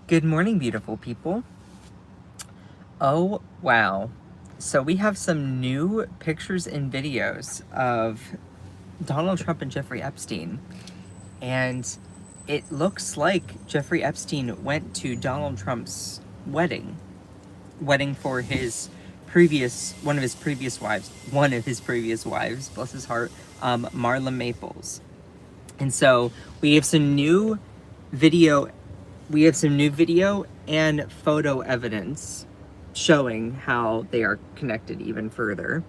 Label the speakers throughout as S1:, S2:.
S1: Good morning, beautiful people. Oh, wow. So we have some new pictures and videos of Donald Trump and Jeffrey Epstein. And it looks like Jeffrey Epstein went to Donald Trump's wedding for one of his previous wives, bless his heart, Marla Maples. And so we have some new video and photo evidence showing how they are connected even further.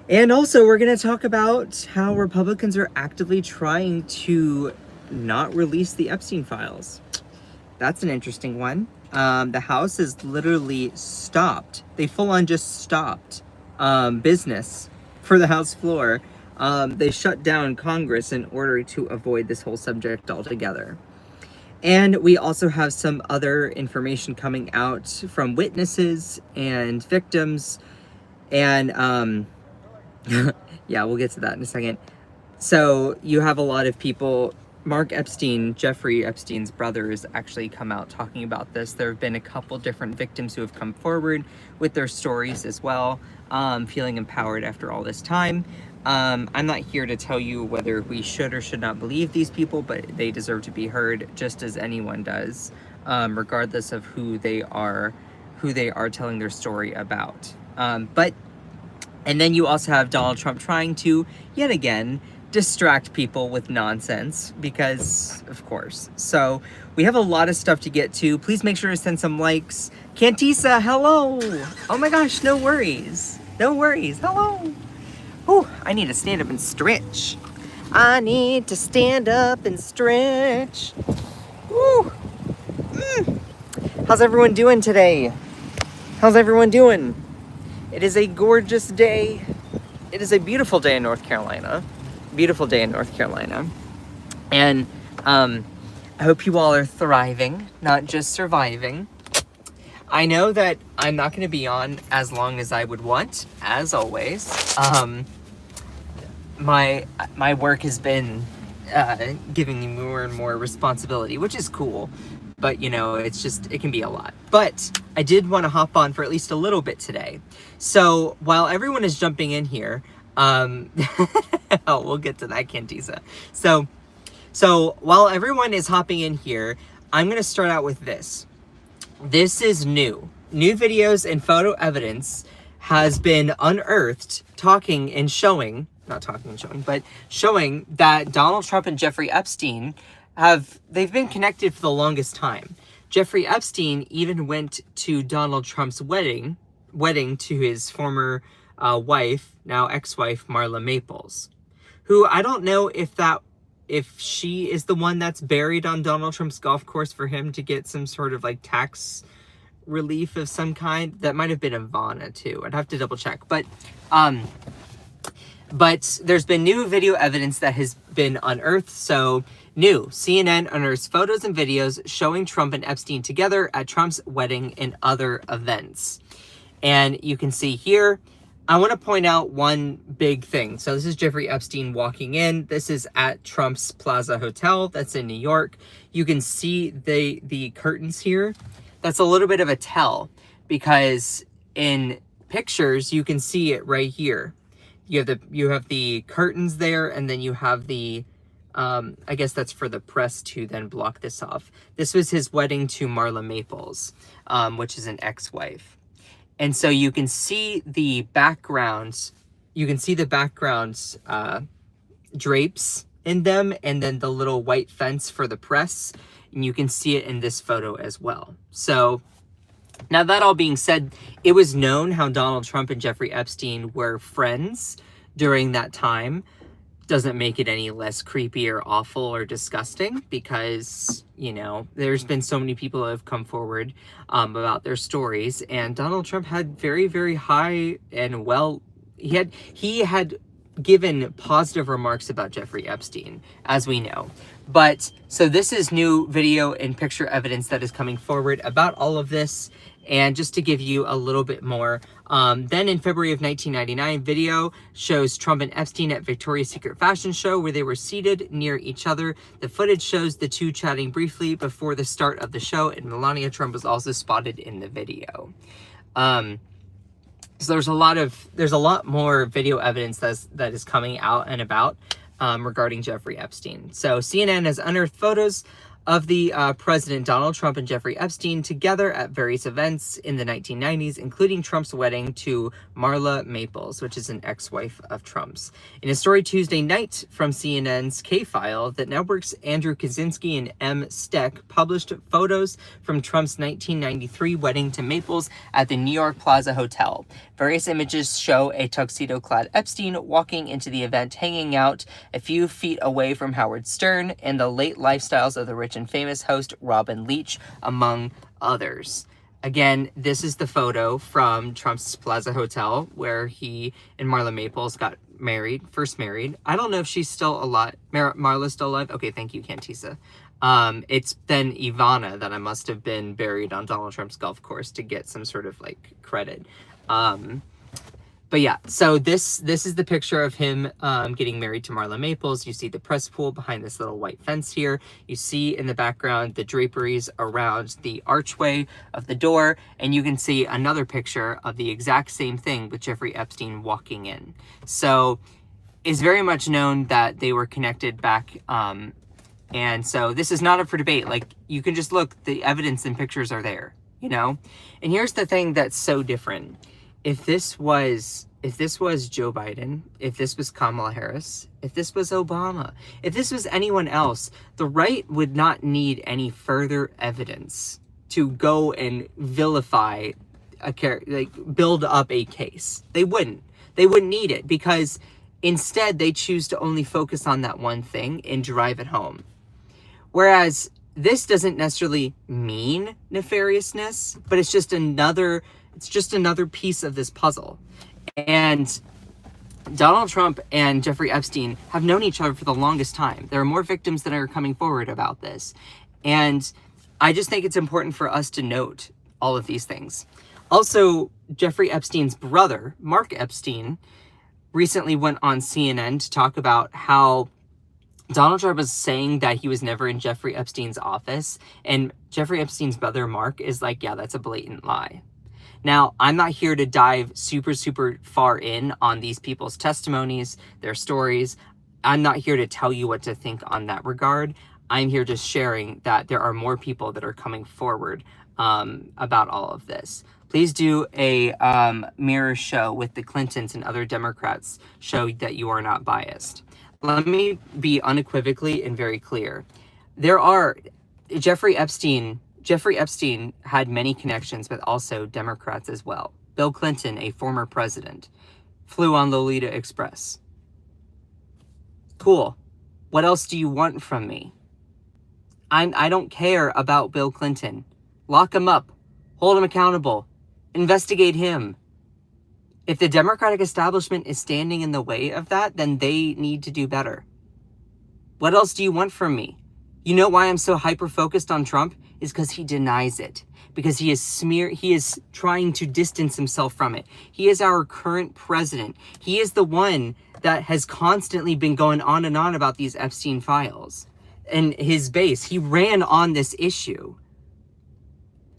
S1: And also, we're going to talk about how Republicans are actively trying to not release the Epstein files. That's an interesting one. The House has literally stopped. They full on just stopped business for the House floor. They shut down Congress in order to avoid this whole subject altogether. And we also have some other information coming out from witnesses and victims. And yeah, we'll get to that in a second. So you have a lot of people. Mark Epstein, Jeffrey Epstein's brother, has actually come out talking about this. There have been a couple different victims who have come forward with their stories as well, feeling empowered after all this time. I'm not here to tell you whether we should or should not believe these people, but they deserve to be heard just as anyone does, regardless of who they are telling their story about. And then you also have Donald Trump trying to, yet again, distract people with nonsense, because of course. So we have a lot of stuff to get to. Please make sure to send some likes. Cantisa, hello. Oh my gosh, no worries. Hello. Oh, I need to stand up and stretch. Woo. How's everyone doing today? It is a gorgeous day. It is a beautiful day in North Carolina. And I hope you all are thriving, not just surviving. I know that I'm not going to be on as long as I would want, as always. My work has been giving me more and more responsibility, which is cool. But, it can be a lot. But I did want to hop on for at least a little bit today. So while everyone is jumping in here, we'll get to that, Cantisa. So while everyone is hopping in here, I'm going to start out with this. This is new. New videos and photo evidence has been unearthed showing that Donald Trump and Jeffrey Epstein they've been connected for the longest time. Jeffrey Epstein even went to Donald Trump's wedding to his former wife, now ex-wife, Marla Maples, who I don't know if she is the one that's buried on Donald Trump's golf course for him to get some sort of tax relief of some kind. That might have been Ivana too. I'd have to double check. But there's been new video evidence that has been unearthed. So new, CNN unearths photos and videos showing Trump and Epstein together at Trump's wedding and other events. And you can see here, I want to point out one big thing. So this is Jeffrey Epstein walking in. This is at Trump's Plaza Hotel. That's in New York. You can see the curtains here. That's a little bit of a tell, because in pictures, you can see it right here. You have the curtains there, and then you have the, I guess that's for the press to then block this off. This was his wedding to Marla Maples, which is an ex-wife. And so you can see the backgrounds. Drapes in them, and then the little white fence for the press. And you can see it in this photo as well. So now, that all being said, it was known how Donald Trump and Jeffrey Epstein were friends during that time. Doesn't make it any less creepy or awful or disgusting, because, there's been so many people that have come forward about their stories. And Donald Trump had very, very high and he had given positive remarks about Jeffrey Epstein, as we know. But so this is new video and picture evidence that is coming forward about all of this. And just to give you a little bit more, then in February of 1999, video shows Trump and Epstein at Victoria's Secret fashion show where they were seated near each other. The footage shows the two chatting briefly before the start of the show, and Melania Trump was also spotted in the video. So there's a lot more video evidence that is coming out and about regarding Jeffrey Epstein. So CNN has unearthed photos of the President Donald Trump and Jeffrey Epstein together at various events in the 1990s, including Trump's wedding to Marla Maples, which is an ex-wife of Trump's. In a story Tuesday night from CNN's K-File, the network's Andrew Kaczynski and M. Steck published photos from Trump's 1993 wedding to Maples at the New York Plaza Hotel. Various images show a tuxedo-clad Epstein walking into the event, hanging out a few feet away from Howard Stern and the late lifestyles of the rich and famous host Robin Leach, among others. Again, this is the photo from Trump's Plaza Hotel where he and Marla Maples got first married. I don't know if she's still alive. Marla's still alive? Okay, thank you, Cantisa. It's then Ivana that I must have been buried on Donald Trump's golf course to get some sort of like credit. But yeah, so this is the picture of him getting married to Marla Maples. You see the press pool behind this little white fence here. You see in the background the draperies around the archway of the door, and you can see another picture of the exact same thing with Jeffrey Epstein walking in. So it's very much known that they were connected back, and so this is not up for debate. Like, you can just look, the evidence and pictures are there, you know? And here's the thing that's so different. If this was Joe Biden, if this was Kamala Harris, if this was Obama, if this was anyone else, the right would not need any further evidence to go and vilify build up a case. They wouldn't need it, because instead they choose to only focus on that one thing and drive it home. Whereas this doesn't necessarily mean nefariousness, but it's just another piece of this puzzle. And Donald Trump and Jeffrey Epstein have known each other for the longest time. There are more victims that are coming forward about this. And I just think it's important for us to note all of these things. Also, Jeffrey Epstein's brother, Mark Epstein, recently went on CNN to talk about how Donald Trump was saying that he was never in Jeffrey Epstein's office. And Jeffrey Epstein's brother, Mark, is like, yeah, that's a blatant lie. Now, I'm not here to dive super far in on these people's testimonies, their stories. I'm not here to tell you what to think on that regard. I'm here just sharing that there are more people that are coming forward about all of this. Please do a mirror show with the Clintons and other Democrats, show that you are not biased. Let me be unequivocally and very clear. Jeffrey Epstein had many connections with also Democrats as well. Bill Clinton, a former president, flew on Lolita Express. Cool. What else do you want from me? I don't care about Bill Clinton. Lock him up. Hold him accountable. Investigate him. If the Democratic establishment is standing in the way of that, then they need to do better. What else do you want from me? You know why I'm so hyper-focused on Trump? Is because he denies it. Because he is trying to distance himself from it. He is our current president. He is the one that has constantly been going on and on about these Epstein files. And his base, he ran on this issue.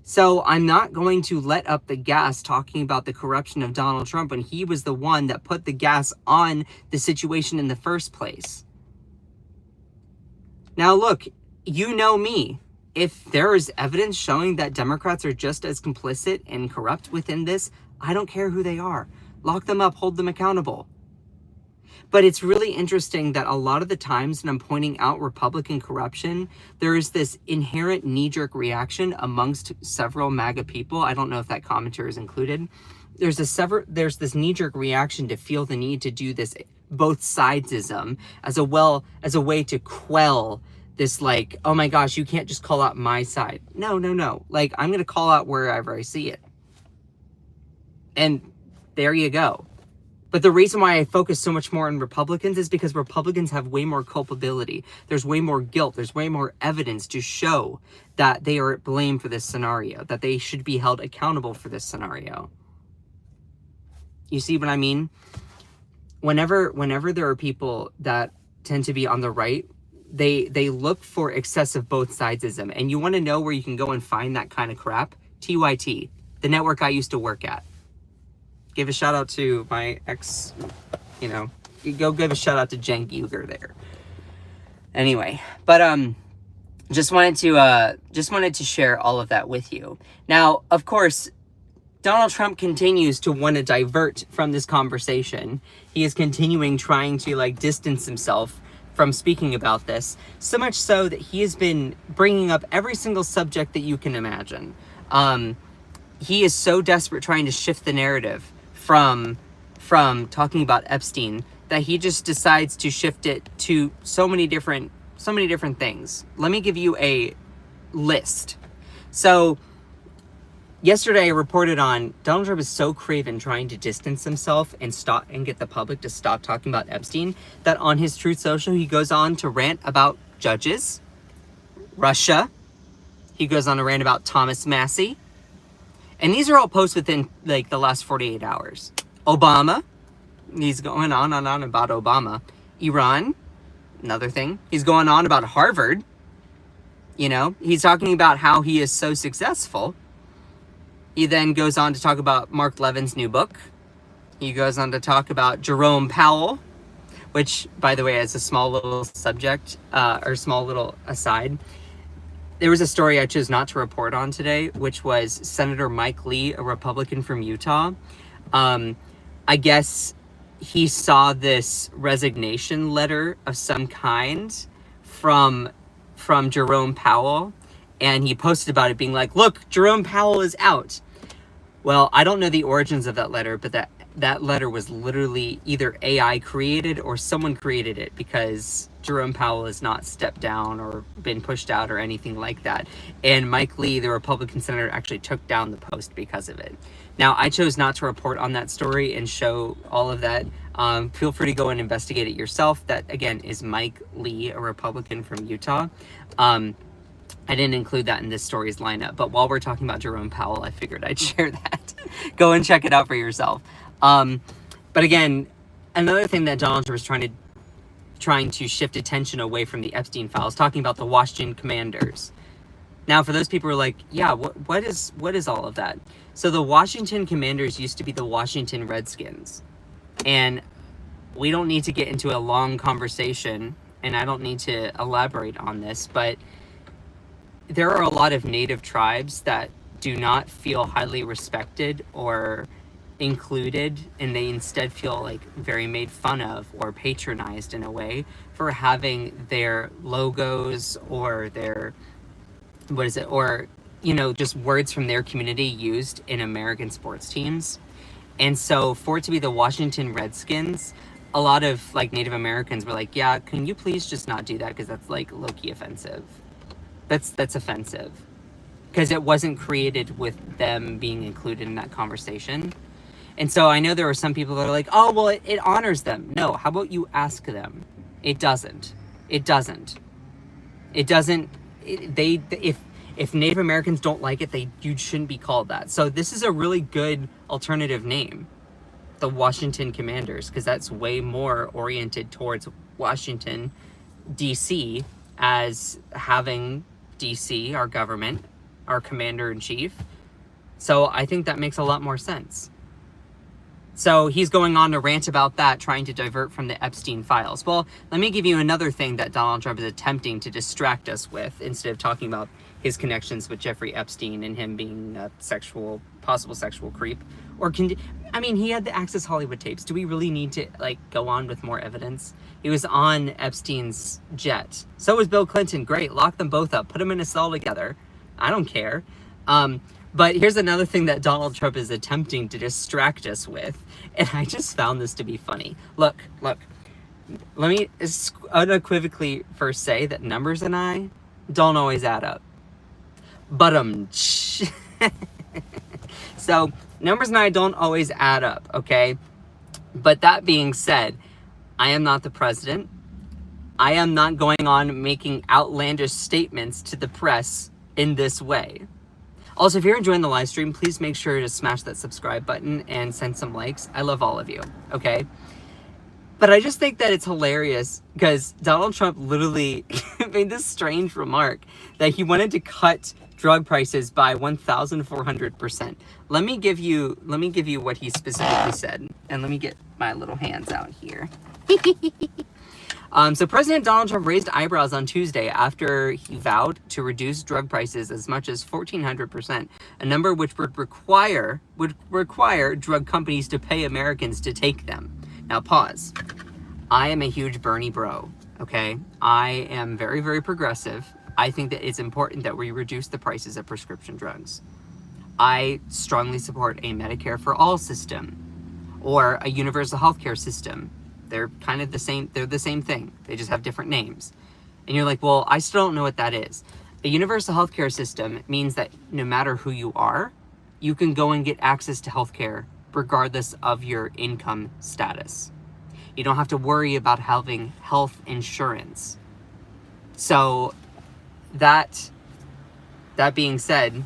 S1: So I'm not going to let up the gas talking about the corruption of Donald Trump when he was the one that put the gas on the situation in the first place. Now look, you know me. If there is evidence showing that Democrats are just as complicit and corrupt within this, I don't care who they are. Lock them up, hold them accountable. But it's really interesting that a lot of the times when I'm pointing out Republican corruption, there is this inherent knee-jerk reaction amongst several MAGA people. I don't know if that commenter is included. There's this knee-jerk reaction to feel the need to do this both sidesism as a way to quell this, like, oh my gosh, you can't just call out my side. No. Like, I'm going to call out wherever I see it. And there you go. But the reason why I focus so much more on Republicans is because Republicans have way more culpability. There's way more guilt. There's way more evidence to show that they are blamed for this scenario, that they should be held accountable for this scenario. You see what I mean? Whenever there are people that tend to be on the right, they look for excessive both sidesism. And you want to know where you can go and find that kind of crap? TYT, the network I used to work at. Give a shout out to my ex, go give a shout out to Jen Guger there. Anyway, but just wanted to share all of that with you. Now, of course, Donald Trump continues to want to divert from this conversation. He is continuing trying to distance himself from speaking about this, so much so that he has been bringing up every single subject that you can imagine. He is so desperate trying to shift the narrative from talking about Epstein that he just decides to shift it to so many different things. Let me give you a list. So yesterday I reported on Donald Trump is so craven trying to distance himself and stop and get the public to stop talking about Epstein that on his Truth Social he goes on to rant about judges, Russia. He goes on to rant about Thomas Massey. And these are all posts within the last 48 hours. Obama, he's going on and on about Obama. Iran, another thing. He's going on about Harvard. He's talking about how he is so successful. He then goes on to talk about Mark Levin's new book. He goes on to talk about Jerome Powell, which, by the way, is a small little subject, or small little aside. There was a story I chose not to report on today, which was Senator Mike Lee, a Republican from Utah. I guess he saw this resignation letter of some kind from Jerome Powell, and he posted about it being like, look, Jerome Powell is out. Well, I don't know the origins of that letter, but that letter was literally either AI created or someone created it, because Jerome Powell has not stepped down or been pushed out or anything like that. And Mike Lee, the Republican senator, actually took down the post because of it. Now, I chose not to report on that story and show all of that. Feel free to go and investigate it yourself. That, again, is Mike Lee, a Republican from Utah. I didn't include that in this story's lineup, but while we're talking about Jerome Powell, I figured I'd share that. Go and check it out for yourself. But again, another thing that Donald Trump is trying to shift attention away from the Epstein files, talking about the Washington Commanders. Now, for those people who are like, yeah, what is all of that? So the Washington Commanders used to be the Washington Redskins. And we don't need to get into a long conversation, and I don't need to elaborate on this, but there are a lot of native tribes that do not feel highly respected or included, and they instead feel very made fun of or patronized in a way for having their logos or their just words from their community used in American sports teams. And so for it to be the Washington Redskins, a lot of Native Americans were like, yeah, can you please just not do that, because that's low-key offensive. That's offensive, because it wasn't created with them being included in that conversation. And so I know there are some people that are like, oh, well, it honors them. No, how about you ask them? It doesn't. If Native Americans don't like it, you shouldn't be called that. So this is a really good alternative name, the Washington Commanders, because that's way more oriented towards Washington, D.C., as having D.C., our government, our commander-in-chief. So I think that makes a lot more sense. So he's going on to rant about that, trying to divert from the Epstein files. Well, let me give you another thing that Donald Trump is attempting to distract us with, instead of talking about his connections with Jeffrey Epstein and him being a possible sexual creep. He had the Access Hollywood tapes. Do we really need to go on with more evidence? He was on Epstein's jet. So was Bill Clinton. Great, lock them both up, put them in a cell together. I don't care. But here's another thing that Donald Trump is attempting to distract us with, and I just found this to be funny. Look. Let me unequivocally first say that numbers and I don't always add up. But so numbers and I don't always add up, okay? But that being said, I am not the president. I am not going on making outlandish statements to the press in this way. Also, if you're enjoying the live stream, please make sure to smash that subscribe button and send some likes. I love all of you, okay? But I just think that it's hilarious because Donald Trump literally made this strange remark that he wanted to cut drug prices by 1,400%. Let me give you what he specifically said, and let me get my little hands out here. So President Donald Trump raised eyebrows on Tuesday after he vowed to reduce drug prices as much as 1,400%, a number which would require drug companies to pay Americans to take them. Now pause. I am a huge Bernie bro, okay? I am very, very progressive. I think that it's important that we reduce the prices of prescription drugs. I strongly support a Medicare for all system or a universal healthcare system. They're kind of the same. They're the same thing. They just have different names. And you're like, well, I still don't know what that is. A universal healthcare system means that no matter who you are, you can go and get access to healthcare regardless of your income status. You don't have to worry about having health insurance. So that being said,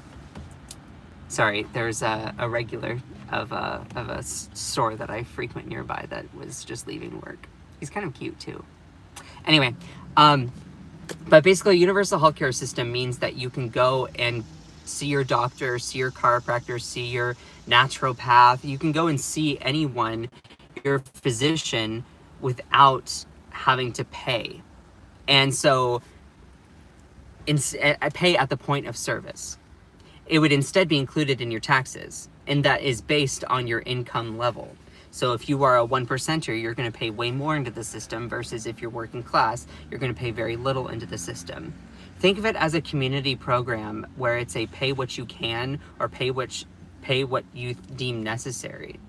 S1: sorry, there's a regular of a store that I frequent nearby that was just leaving work. He's kind of cute too. Anyway, but basically a universal healthcare system means that you can go and see your doctor, see your chiropractor, see your naturopath. You can go and see anyone, your physician, without having to pay. And so I pay at the point of service. It would instead be included in your taxes, and that is based on your income level. So if you are a 1%er, you're going to pay way more into the system versus if you're working class, you're going to pay very little into the system. Think of it as a community program where it's a pay what you can or pay what you deem necessary.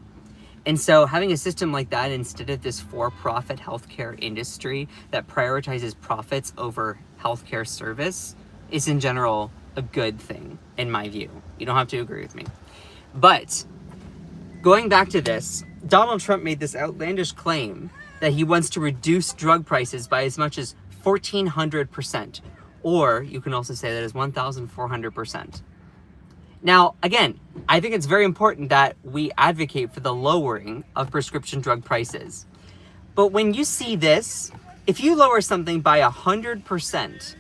S1: And so having a system like that instead of this for-profit healthcare industry that prioritizes profits over healthcare service is in general a good thing, in my view. You don't have to agree with me. But going back to this, Donald Trump made this outlandish claim that he wants to reduce drug prices by as much as 1,400%, or you can also say that as 1,400%. Now, again, I think it's very important that we advocate for the lowering of prescription drug prices. But when you see this, if you lower something by 100%,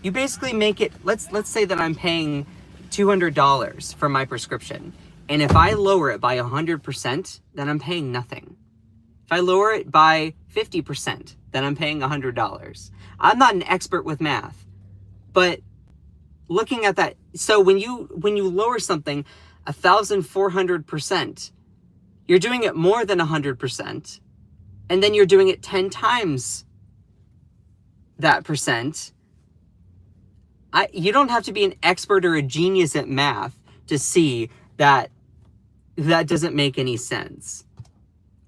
S1: you basically make it, let's say that I'm paying $200 for my prescription. And if I lower it by 100%, then I'm paying nothing. If I lower it by 50%, then I'm paying $100. I'm not an expert with math, but looking at that, so when you lower something 1,400%, you're doing it more than 100%, and then you're doing it 10 times that percent. You don't have to be an expert or a genius at math to see that that doesn't make any sense.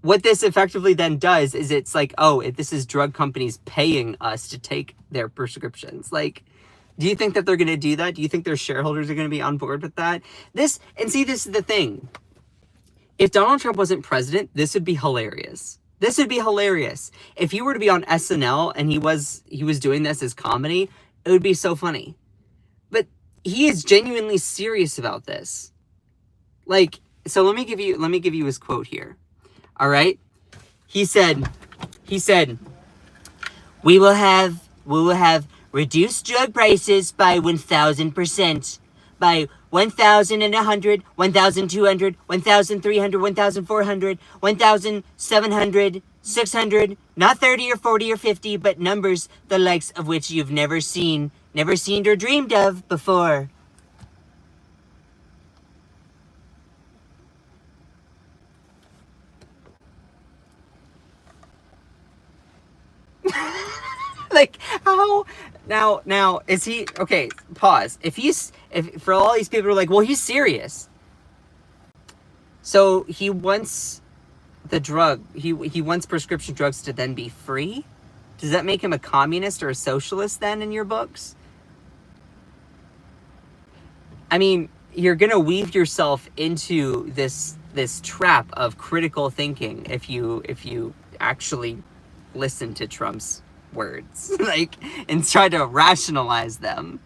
S1: What this effectively then does is it's like, oh, this is drug companies paying us to take their prescriptions. Like, do you think that they're going to do that? Do you think their shareholders are going to be on board with that? This is the thing. If Donald Trump wasn't president, this would be hilarious. This would be hilarious. If he were to be on SNL and he was doing this as comedy, it would be so funny. But he is genuinely serious about this. Like, so let me give you his quote here. All right? He said, we will have reduced drug prices by 1,000%, by 1,100, 1,200, 1,300, 1,400, 1,700, 600, not 30 or 40 or 50, but numbers the likes of which you've never seen or dreamed of before. Like, how now is he okay? Pause. If for all these people are like, well, he's serious. So he wants the drug. He wants prescription drugs to then be free. Does that make him a communist or a socialist then in your books? I mean, you're gonna weave yourself into this this trap of critical thinking if you actually listen to Trump's words, like, and try to rationalize them.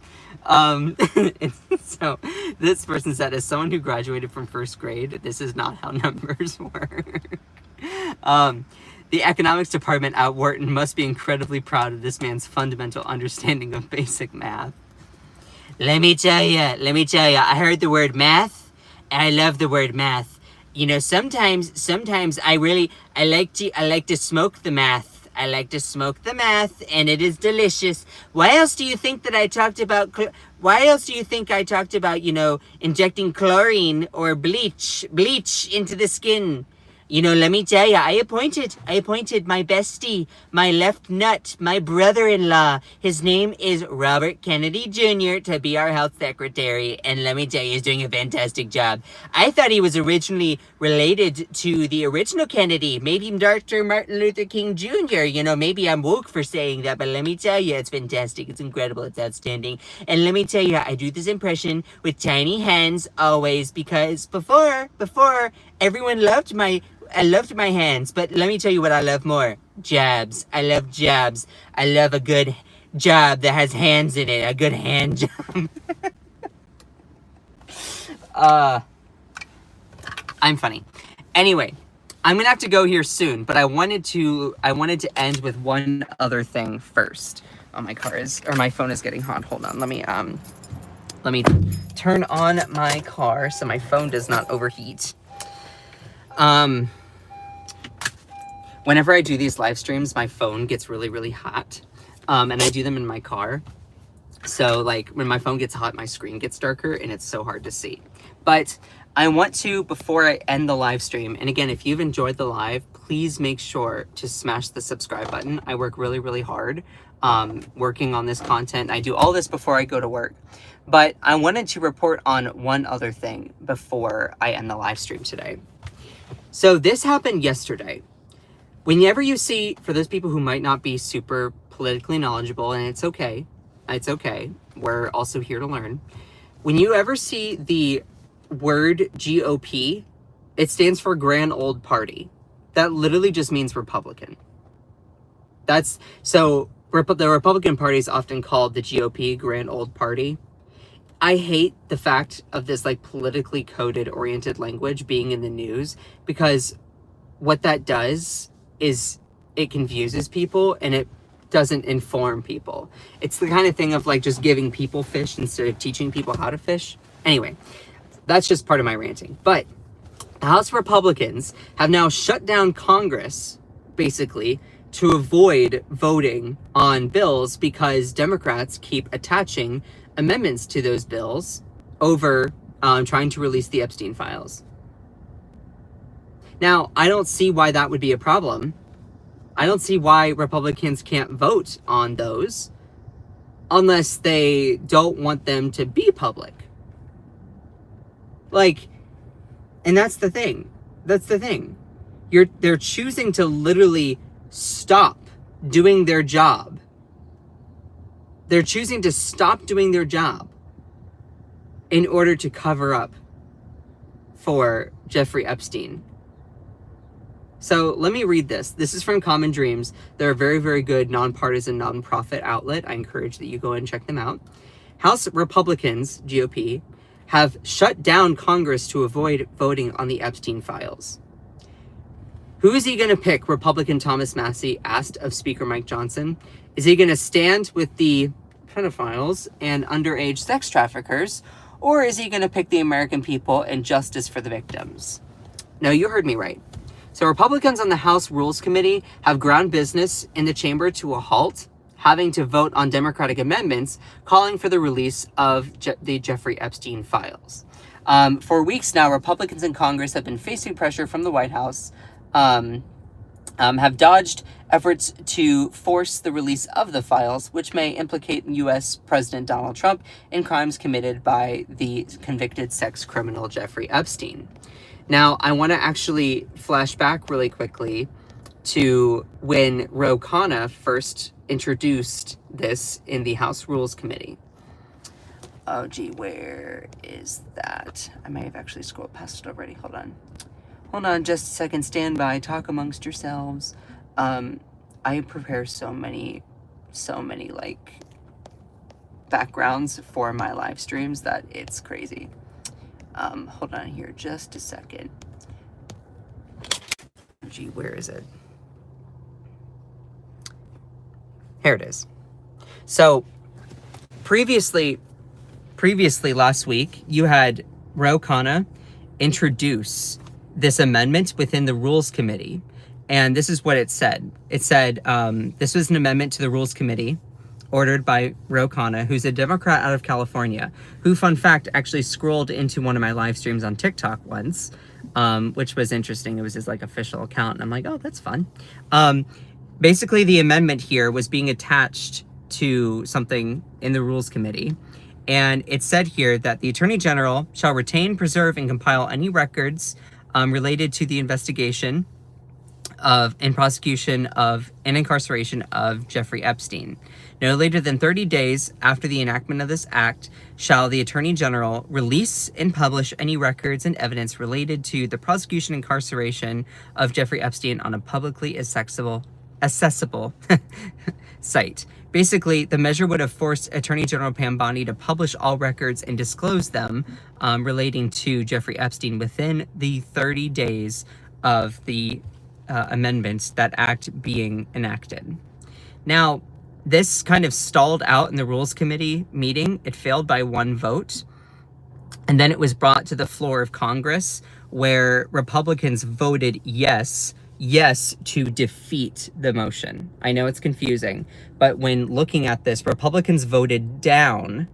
S1: So this person said, as someone who graduated from first grade, this is not how numbers work. The economics department at Wharton must be incredibly proud of this man's fundamental understanding of basic math. Let me tell you, I heard the word math, and I love the word math. You know, sometimes I like to smoke the math. I like to smoke the math, and it is delicious. Why else do you think that I talked about, you know, injecting chlorine or bleach into the skin? You know, let me tell you, I appointed my bestie, my left nut, my brother-in-law. His name is Robert Kennedy Jr. to be our health secretary. And let me tell you, he's doing a fantastic job. I thought he was originally related to the original Kennedy. Maybe Dr. Martin Luther King Jr. You know, maybe I'm woke for saying that, but let me tell you, it's fantastic. It's incredible. It's outstanding. And let me tell you, I do this impression with tiny hands always, because before everyone loved my hands, but let me tell you what I love more. Jabs. I love jabs. I love a good job that has hands in it. A good hand job. I'm funny. Anyway, I'm gonna have to go here soon, but I wanted to end with one other thing first. Oh, my phone is getting hot. Hold on. Let me turn on my car so my phone does not overheat. Whenever I do these live streams, my phone gets really, really hot. And I do them in my car. So, like, when my phone gets hot, my screen gets darker and it's so hard to see. But I want to, before I end the live stream, and again, if you've enjoyed the live, please make sure to smash the subscribe button. I work really, really hard working on this content. I do all this before I go to work. But I wanted to report on one other thing before I end the live stream today. So this happened yesterday. Whenever you see, for those people who might not be super politically knowledgeable, and it's okay, we're also here to learn. When you ever see the word GOP, it stands for Grand Old Party. That literally just means Republican. So the Republican Party is often called the GOP, Grand Old Party. I hate the fact of this, like, politically coded oriented language being in the news, because what that does is it confuses people and it doesn't inform people. It's the kind of thing of, like, just giving people fish instead of teaching people how to fish. Anyway, that's just part of my ranting. But House Republicans have now shut down Congress, basically, to avoid voting on bills because Democrats keep attaching amendments to those bills over trying to release the Epstein files. Now, I don't see why that would be a problem. I don't see why Republicans can't vote on those unless they don't want them to be public. Like, and that's the thing. They're choosing to literally stop doing their job. They're choosing to stop doing their job in order to cover up for Jeffrey Epstein. So let me read this. This is from Common Dreams. They're a very, very good nonpartisan, nonprofit outlet. I encourage that you go and check them out. House Republicans, GOP, have shut down Congress to avoid voting on the Epstein files. Who is he going to pick? Republican Thomas Massie asked of Speaker Mike Johnson. Is he going to stand with the pedophiles and underage sex traffickers, or is he going to pick the American people and justice for the victims? No, you heard me right. So Republicans on the House Rules Committee have ground business in the chamber to a halt, having to vote on Democratic amendments calling for the release of the Jeffrey Epstein files. For weeks now, Republicans in Congress have been facing pressure from the White House, have dodged efforts to force the release of the files, which may implicate U.S. President Donald Trump in crimes committed by the convicted sex criminal Jeffrey Epstein. Now, I want to actually flash back really quickly to when Ro Khanna first introduced this in the House Rules Committee. Oh, gee, where is that? I may have actually scrolled past it already. Hold on. Hold on just a second. Stand by. Talk amongst yourselves. I prepare so many like backgrounds for my live streams that it's crazy. Hold on here just a second. Gee, where is it? Here it is. So previously last week, you had Ro Khanna introduce this amendment within the Rules Committee. And this is what it said. It said, this was an amendment to the Rules Committee ordered by Ro Khanna, who's a Democrat out of California, who, fun fact, actually scrolled into one of my live streams on TikTok once, which was interesting. It was his like official account. And I'm like, oh, that's fun. Basically, the amendment here was being attached to something in the Rules Committee. And it said here that the Attorney General shall retain, preserve, and compile any records related to the investigation of and prosecution of and incarceration of Jeffrey Epstein. No later than 30 days after the enactment of this act shall the Attorney General release and publish any records and evidence related to the prosecution and incarceration of Jeffrey Epstein on a publicly accessible site. Basically, the measure would have forced Attorney General Pam Bondi to publish all records and disclose them relating to Jeffrey Epstein within the 30 days of the amendments, that act being enacted. Now, this kind of stalled out in the Rules Committee meeting. It failed by one vote. And then it was brought to the floor of Congress, where Republicans voted yes to defeat the motion. I know it's confusing, but when looking at this, Republicans voted down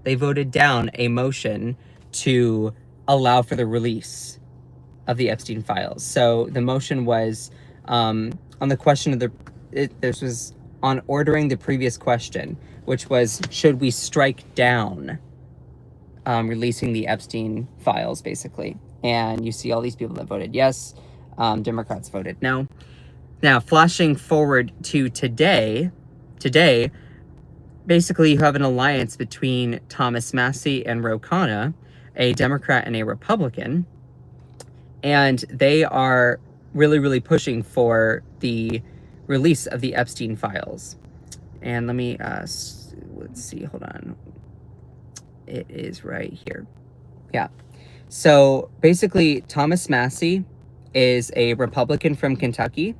S1: a motion to allow for the release of the Epstein files. So the motion was on the question of this was on ordering the previous question, which was, should we strike down releasing the Epstein files, basically. And you see all these people that voted yes. Democrats voted no. Now, flashing forward to today, basically you have an alliance between Thomas Massie and Ro Khanna, a Democrat and a Republican, and they are really pushing for the release of the Epstein files. And let me, let's see, hold on. It is right here. Yeah. So basically, Thomas Massie is a Republican from Kentucky,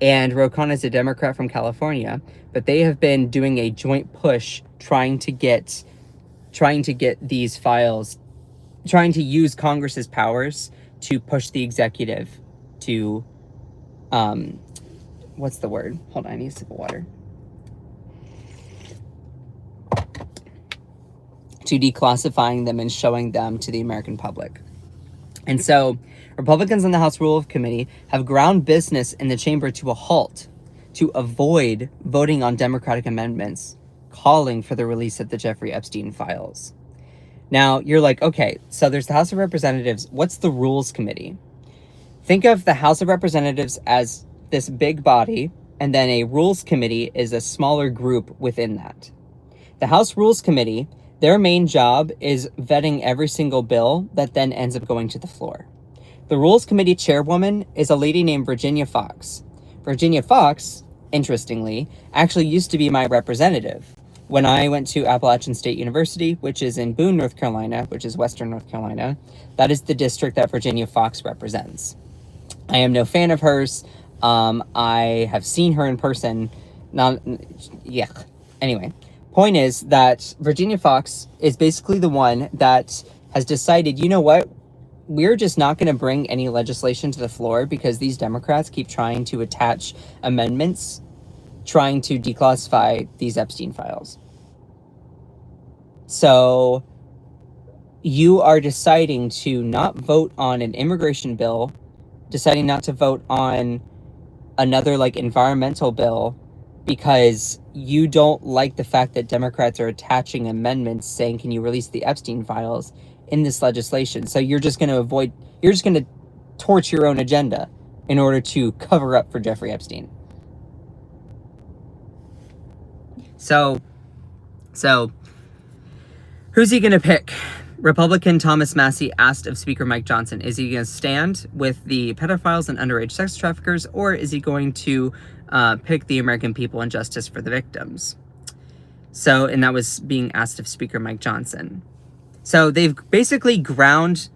S1: and Ro Khanna is a Democrat from California, but they have been doing a joint push trying to get these files, trying to use Congress's powers to push the executive to, what's the word? Hold on, I need a sip of water. To declassifying them and showing them to the American public. And so Republicans in the House Rules Committee have ground business in the chamber to a halt to avoid voting on Democratic amendments calling for the release of the Jeffrey Epstein files. Now, you're like, okay, so there's the House of Representatives. What's the Rules Committee? Think of the House of Representatives as this big body, and then a Rules Committee is a smaller group within that. The House Rules Committee, their main job is vetting every single bill that then ends up going to the floor. The Rules Committee chairwoman is a lady named Virginia Fox. Virginia Fox, interestingly, actually used to be my representative when I went to Appalachian State University, which is in Boone, North Carolina, which is Western North Carolina. That is the district that Virginia Fox represents. I am no fan of hers. I have seen her in person. Anyway, point is that Virginia Fox is basically the one that has decided, you know what? We're just not going to bring any legislation to the floor because these Democrats keep trying to attach amendments, trying to declassify these Epstein files. So you are deciding to not vote on an immigration bill, deciding not to vote on another like environmental bill because you don't like the fact that Democrats are attaching amendments saying, can you release the Epstein files in this legislation? So you're just going to torch your own agenda in order to cover up for Jeffrey Epstein. So who's he going to pick? Republican Thomas Massie asked of Speaker Mike Johnson, is he going to stand with the pedophiles and underage sex traffickers, or is he going to pick the American people and justice for the victims? So, and that was being asked of Speaker Mike Johnson. So they've basically ground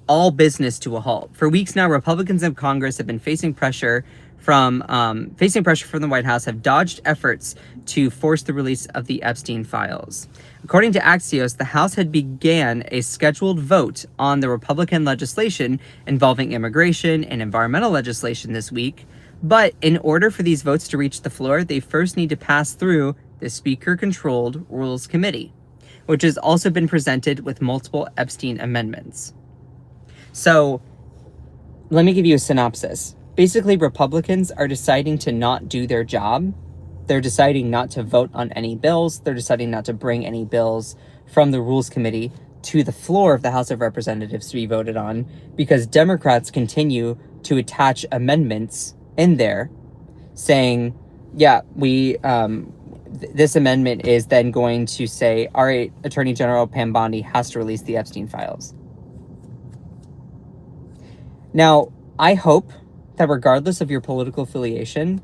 S1: all business to a halt. For weeks now, Republicans in Congress have been facing pressure from the White House, have dodged efforts to force the release of the Epstein files. According to Axios, the House had began a scheduled vote on the Republican legislation involving immigration and environmental legislation this week, but in order for these votes to reach the floor, they first need to pass through the Speaker-controlled Rules Committee, which has also been presented with multiple Epstein amendments. So, let me give you a synopsis. Basically, Republicans are deciding to not do their job. They're deciding not to vote on any bills. They're deciding not to bring any bills from the Rules Committee to the floor of the House of Representatives to be voted on, because Democrats continue to attach amendments in there saying, yeah, this amendment is then going to say, all right, Attorney General Pam Bondi has to release the Epstein files. Now, I hope that regardless of your political affiliation,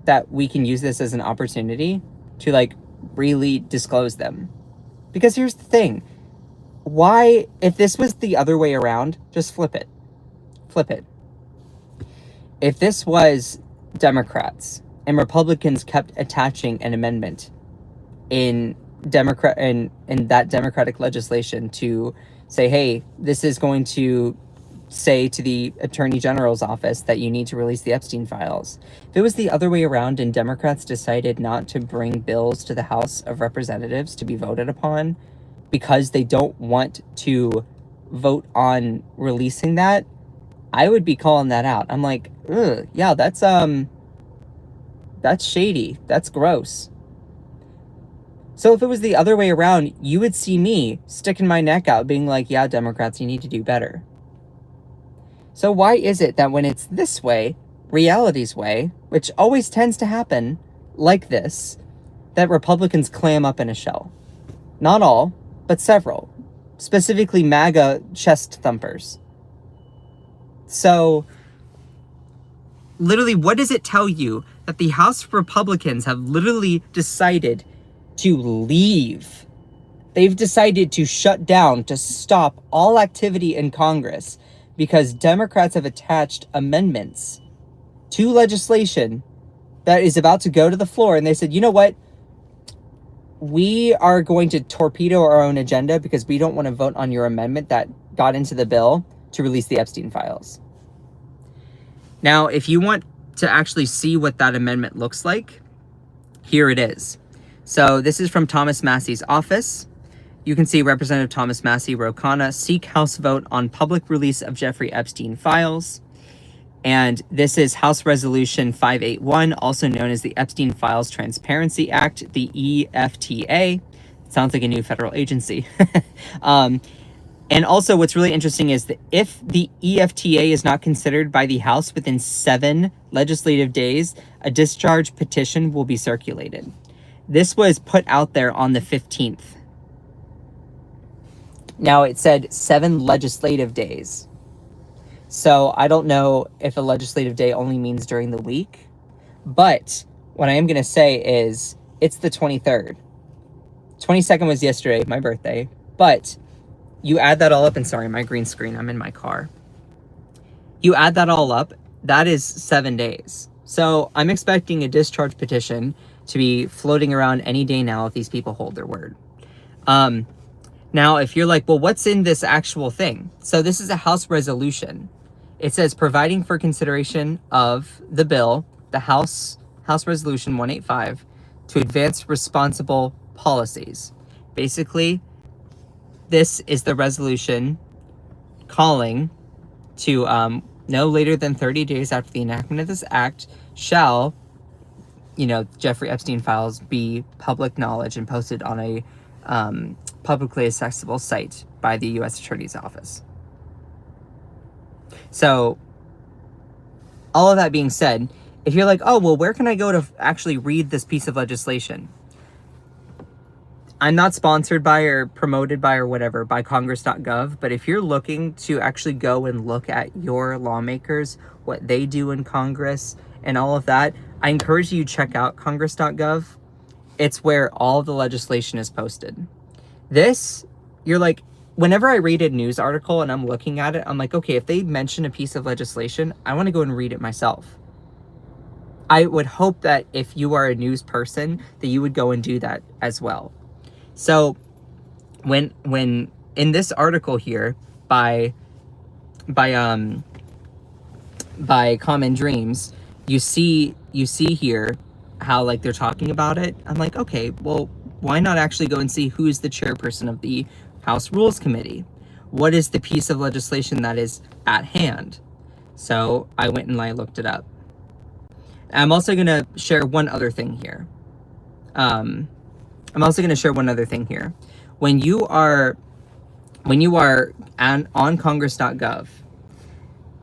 S1: that we can use this as an opportunity to really disclose them. Because here's the thing. Why, if this was the other way around, just flip it. Flip it. If this was Democrats and Republicans kept attaching an amendment in that Democratic legislation to say, hey, this is going to say to the Attorney General's office that you need to release the Epstein files. If it was the other way around and Democrats decided not to bring bills to the House of Representatives to be voted upon because they don't want to vote on releasing that, I would be calling that out. I'm like, ugh, yeah, that's shady. That's gross. So if it was the other way around, you would see me sticking my neck out being like, yeah, Democrats, you need to do better. So why is it that when it's this way, reality's way, which always tends to happen like this, that Republicans clam up in a shell? Not all, but several. Specifically MAGA chest thumpers. So, literally, what does it tell you that the House Republicans have literally decided to leave? They've decided to shut down, to stop all activity in Congress, because Democrats have attached amendments to legislation that is about to go to the floor. And they said, you know what? We are going to torpedo our own agenda because we don't want to vote on your amendment that got into the bill to release the Epstein files. Now, if you want to actually see what that amendment looks like, here it is. So this is from Thomas Massie's office. You can see Representative Thomas Massie Rokana seek House vote on public release of Jeffrey Epstein files. And this is House Resolution 581, also known as the Epstein Files Transparency Act, the EFTA. Sounds like a new federal agency. And also what's really interesting is that if the EFTA is not considered by the House within 7 legislative days, a discharge petition will be circulated. This was put out there on the 15th. Now, it said 7 legislative days. So I don't know if a legislative day only means during the week. But what I am going to say is it's the 23rd. 22nd was yesterday, my birthday. But you add that all up, and sorry, my green screen, I'm in my car. You add that all up, that is 7 days. So I'm expecting a discharge petition to be floating around any day now if these people hold their word. Now, if you're like, well, what's in this actual thing? So this is a House resolution. It says providing for consideration of the bill, the House Resolution 185, to advance responsible policies. Basically, this is the resolution calling to no later than 30 days after the enactment of this act shall, Jeffrey Epstein files be public knowledge and posted on a publicly accessible site by the U.S. Attorney's Office. So, all of that being said, if you're like, oh, well, where can I go to actually read this piece of legislation? I'm not sponsored by or promoted by or whatever by congress.gov, but if you're looking to actually go and look at your lawmakers, what they do in Congress and all of that, I encourage you to check out congress.gov. It's where all the legislation is posted. This, you're like, whenever I read a news article and I'm looking at it, I'm like, okay, if they mention a piece of legislation, I want to go and read it myself. I would hope that if you are a news person, that you would go and do that as well. So when in this article here by Common Dreams, you see here how like they're talking about it. I'm like, okay, well, why not actually go and see who's the chairperson of the House Rules Committee? What is the piece of legislation that is at hand? So I went and I looked it up. I'm also going to share one other thing here. When you are on congress.gov,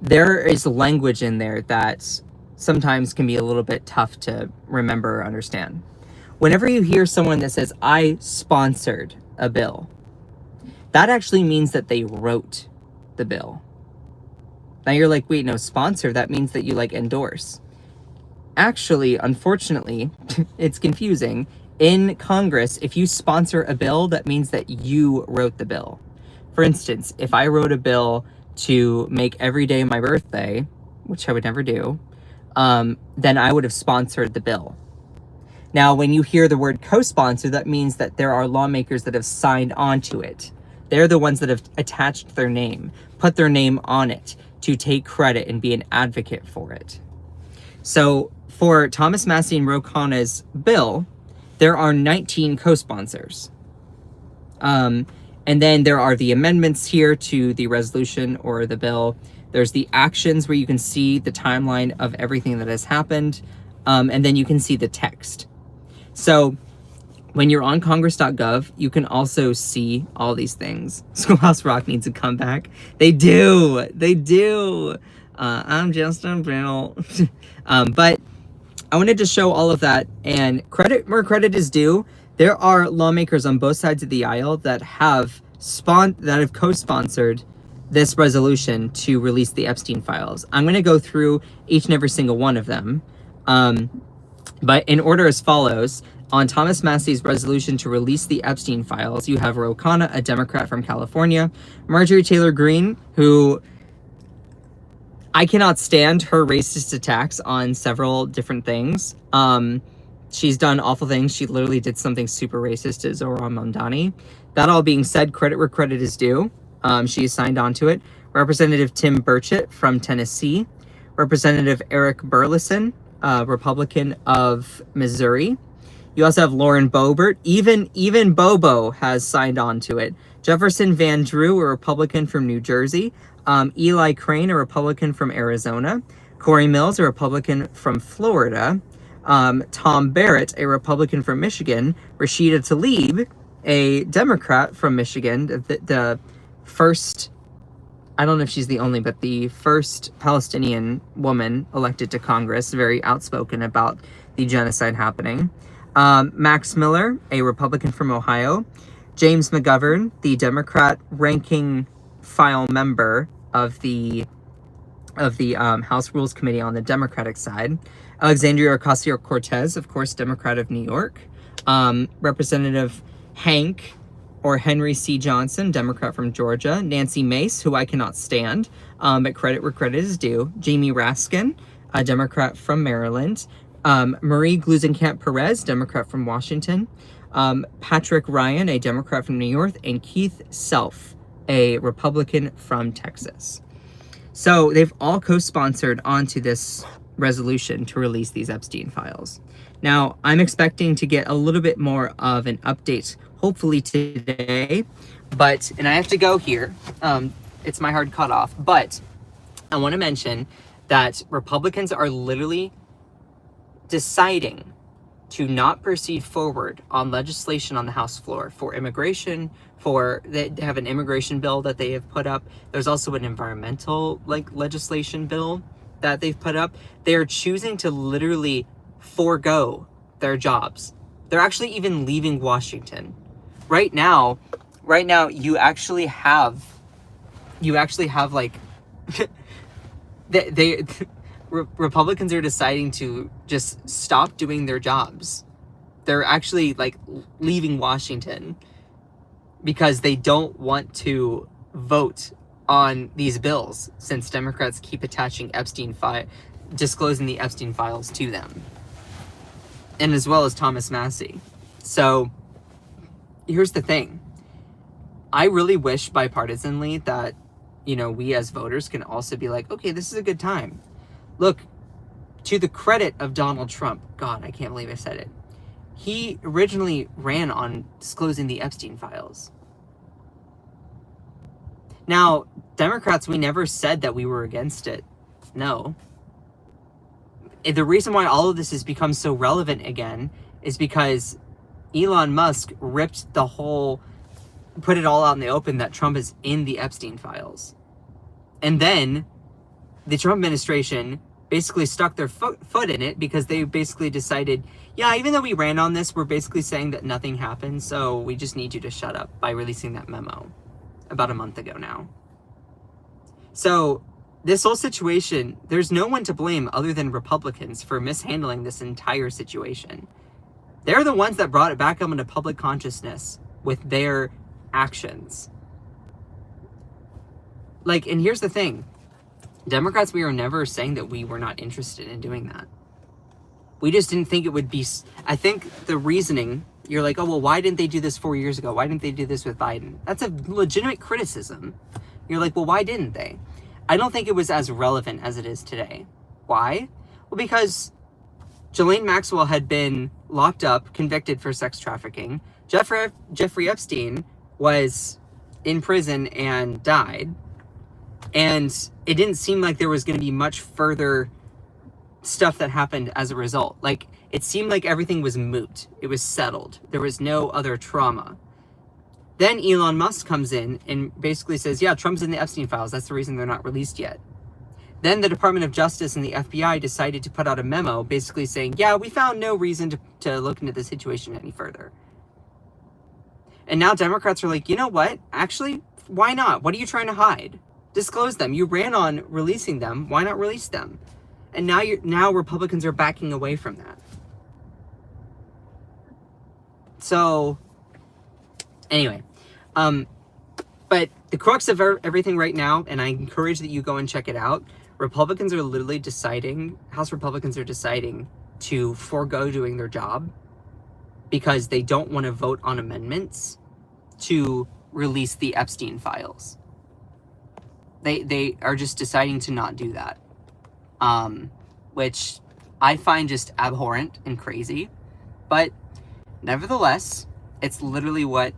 S1: there is language in there that sometimes can be a little bit tough to remember or understand. Whenever you hear someone that says, I sponsored a bill, that actually means that they wrote the bill. Now you're like, wait, no, sponsor, that means that you like endorse. Actually, unfortunately, it's confusing. In Congress, if you sponsor a bill, that means that you wrote the bill. For instance, if I wrote a bill to make every day my birthday, which I would never do, then I would have sponsored the bill. Now, when you hear the word co-sponsor, that means that there are lawmakers that have signed on to it. They're the ones that have attached their name, put their name on it to take credit and be an advocate for it. So for Thomas Massie and Ro Khanna's bill, there are 19 co-sponsors. And then there are the amendments here to the resolution or the bill. There's the actions where you can see the timeline of everything that has happened. And then you can see the text. So when you're on congress.gov, you can also see all these things. Schoolhouse Rock needs a comeback. They do. I'm just a bill. But I wanted to show all of that, and credit where credit is due. There are lawmakers on both sides of the aisle that have co-sponsored this resolution to release the Epstein files. I'm going to go through each and every single one of them. But in order as follows: on Thomas Massie's resolution to release the Epstein files, you have Ro Khanna, a Democrat from California, Marjorie Taylor Greene, who I cannot stand her racist attacks on several different things. She's done awful things. She literally did something super racist to Zohran Mamdani. That all being said, credit where credit is due. She signed on to it. Representative Tim Burchett from Tennessee. Representative Eric Burleson, Republican of Missouri. You also have Lauren Boebert. Even Bobo has signed on to it. Jefferson Van Drew, a Republican from New Jersey. Eli Crane, a Republican from Arizona. Corey Mills, a Republican from Florida. Tom Barrett, a Republican from Michigan. Rashida Tlaib, a Democrat from Michigan. The first, I don't know if she's the only, but the first Palestinian woman elected to Congress, very outspoken about the genocide happening. Max Miller, a Republican from Ohio. James McGovern, the Democrat ranking file member of the House Rules Committee on the Democratic side. Alexandria Ocasio-Cortez, of course, Democrat of New York. Representative Hank or Henry C. Johnson, Democrat from Georgia. Nancy Mace, who I cannot stand, but credit where credit is due. Jamie Raskin, a Democrat from Maryland. Marie Gluesenkamp Perez, Democrat from Washington. Patrick Ryan, a Democrat from New York. And Keith Self, a Republican from Texas. So they've all co-sponsored onto this resolution to release these Epstein files. Now, I'm expecting to get a little bit more of an update, hopefully today, and I have to go here. It's my hard cutoff, but I want to mention that Republicans are literally deciding to not proceed forward on legislation on the House floor for immigration, they have an immigration bill that they have put up. There's also an environmental legislation bill that they've put up. They're choosing to literally forego their jobs. They're actually even leaving Washington. right now, you actually have like they Republicans are deciding to just stop doing their jobs. They're actually like leaving Washington because they don't want to vote on these bills, since Democrats keep attaching disclosing the Epstein files to them, and as well as Thomas Massie. So here's the thing. I really wish bipartisanly that, we as voters can also be like, okay, this is a good time. Look, to the credit of Donald Trump, God, I can't believe I said it. He originally ran on disclosing the Epstein files. Now, Democrats, we never said that we were against it. No. The reason why all of this has become so relevant again is because Elon Musk put it all out in the open that Trump is in the Epstein files. And then the Trump administration basically stuck their foot in it, because they basically decided, yeah, even though we ran on this, we're basically saying that nothing happened, so we just need you to shut up, by releasing that memo about a month ago now. So this whole situation, there's no one to blame other than Republicans for mishandling this entire situation. They're the ones that brought it back up into public consciousness with their actions. Like, and here's the thing. Democrats, we were never saying that we were not interested in doing that. We just didn't think it would be... I think the reasoning, you're like, oh, well, why didn't they do this 4 years ago? Why didn't they do this with Biden? That's a legitimate criticism. You're like, well, why didn't they? I don't think it was as relevant as it is today. Why? Well, because Ghislaine Maxwell had been locked up, convicted for sex trafficking. Jeffrey Epstein was in prison and died. And it didn't seem like there was going to be much further stuff that happened as a result. Like, it seemed like everything was moot. It was settled. There was no other trauma. Then Elon Musk comes in and basically says, yeah, Trump's in the Epstein files. That's the reason they're not released yet. Then the Department of Justice and the FBI decided to put out a memo basically saying, yeah, we found no reason to look into the situation any further. And now Democrats are like, you know what? Actually, why not? What are you trying to hide? Disclose them. You ran on releasing them. Why not release them? And now Republicans are backing away from that. So, anyway, but the crux of everything right now, and I encourage that you go and check it out, Republicans are literally deciding, House Republicans are deciding to forego doing their job because they don't want to vote on amendments to release the Epstein files. They are just deciding to not do that, which I find just abhorrent and crazy. But nevertheless, it's literally what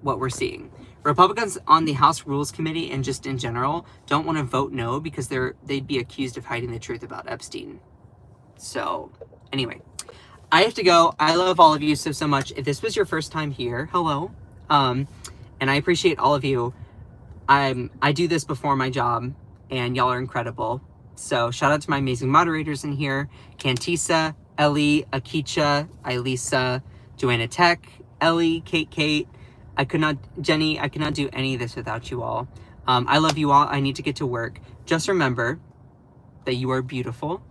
S1: we're seeing. Republicans on the House Rules Committee and just in general don't want to vote no because they'd be accused of hiding the truth about Epstein. So anyway, I have to go. I love all of you so much. If this was your first time here, hello. And I appreciate all of you. I do this before my job, and y'all are incredible. So shout out to my amazing moderators in here. Cantisa, Ellie, Akicha, Elisa, Joanna Tech, Ellie, Kate. Jenny, I could not do any of this without you all. I love you all. I need to get to work. Just remember that you are beautiful.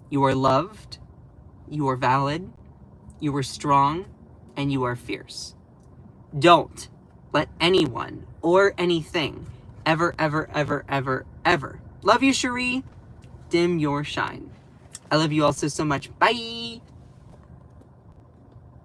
S1: You are loved. You are valid. You are strong. And you are fierce. Don't let anyone or anything ever, love you, Cherie, dim your shine. I love you all so much. Bye.